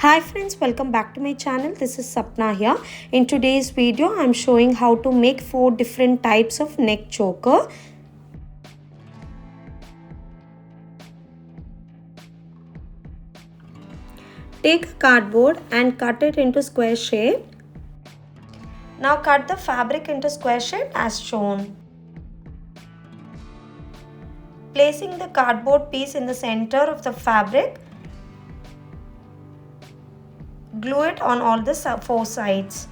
Hi friends, welcome back to my channel. This is Sapna here. In today's video, I'm showing how to make 4 different types of neck choker. Take a cardboard and cut it into square shape. Now cut the fabric into square shape as shown. Placing the cardboard piece in the center of the fabric, glue it on all the 4 sides.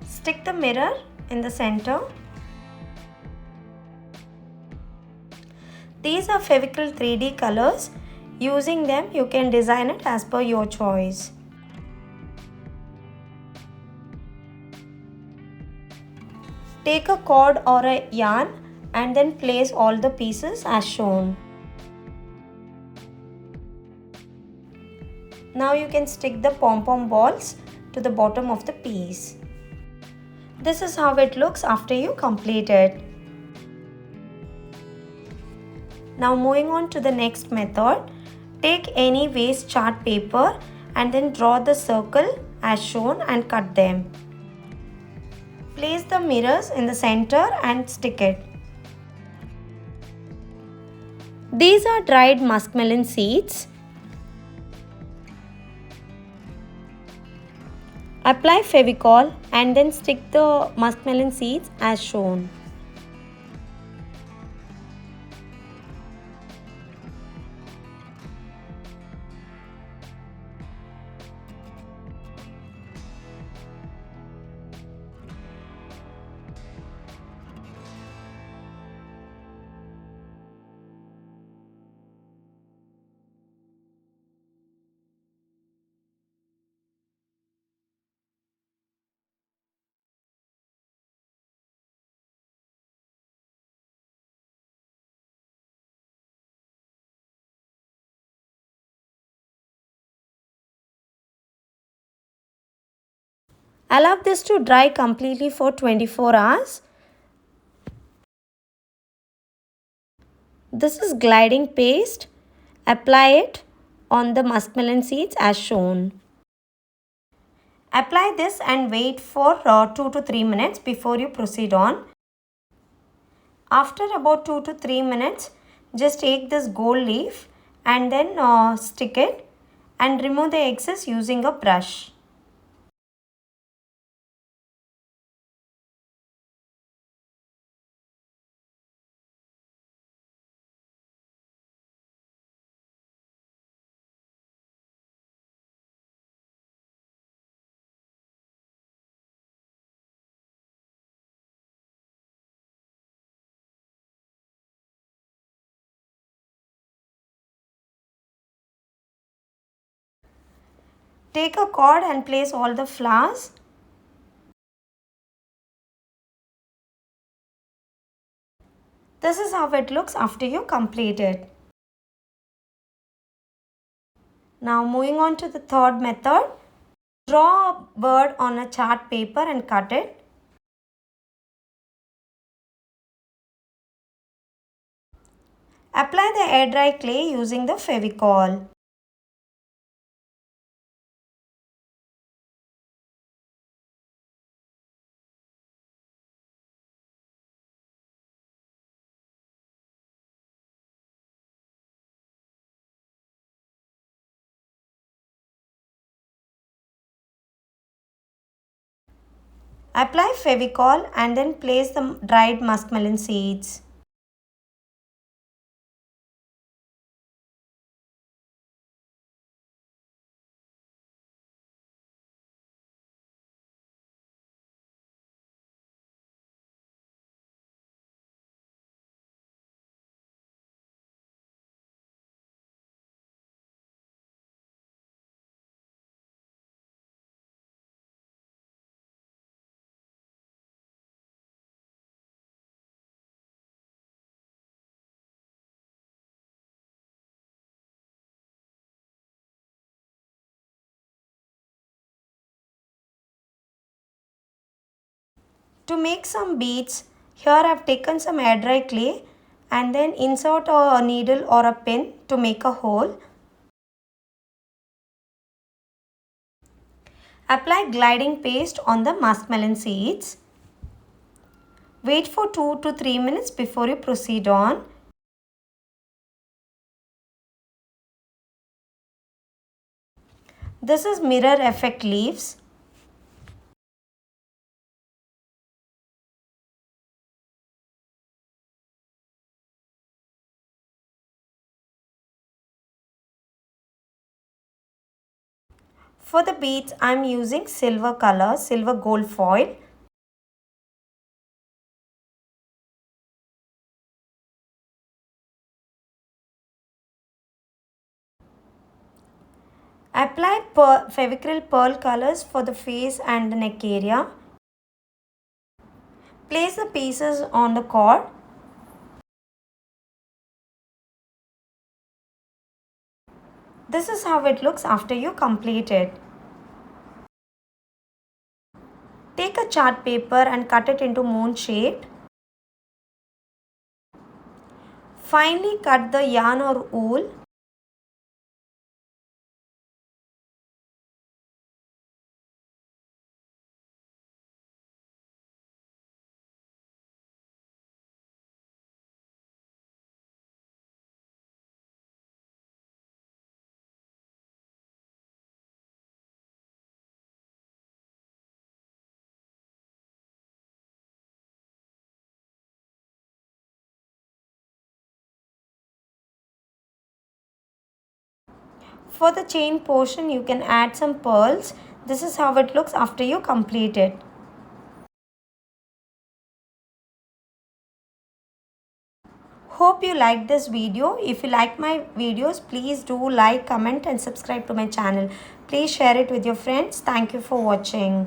Stick the mirror in the center. These are Fevicryl 3D colors. Using them, you can design it as per your choice. Take a cord or a yarn and then place all the pieces as shown. Now you can stick the pom-pom balls to the bottom of the piece. This is how it looks after you complete it. Now moving on to the next method, take any waste chart paper and then draw the circle as shown and cut them. Place the mirrors in the center and stick it. These are dried muscmelon seeds. Apply Fevicol and then stick the muscmelon seeds as shown. Allow this to dry completely for 24 hours. This is gliding paste. Apply it on the muscmelon seeds as shown. Apply this and wait for 2 to 3 minutes before you proceed on. After about 2 to 3 minutes, just take this gold leaf and then stick it and remove the excess using a brush. Take a cord and place all the flowers. This is how it looks after you complete it. Now moving on to the third method. Draw a bird on a chart paper and cut it. Apply the air dry clay using the Fevicol. Apply Fevicol and then place the dried muscmelon seeds. To make some beads, here I have taken some air dry clay and then insert a needle or a pin to make a hole. Apply gliding paste on the muscmelon seeds. Wait for 2 to 3 minutes before you proceed on. This is mirror effect leaves. For the beads, I am using silver color, silver gold foil. Apply Fevicryl pearl colors for the face and the neck area. Place the pieces on the cord. This is how it looks after you complete it. Take a chart paper and cut it into moon shape. Finely cut the yarn or wool. For the chain portion, you can add some pearls. This is how it looks after you complete it. Hope you liked this video. If you like my videos, please do like, comment and subscribe to my channel. Please share it with your friends. Thank you for watching.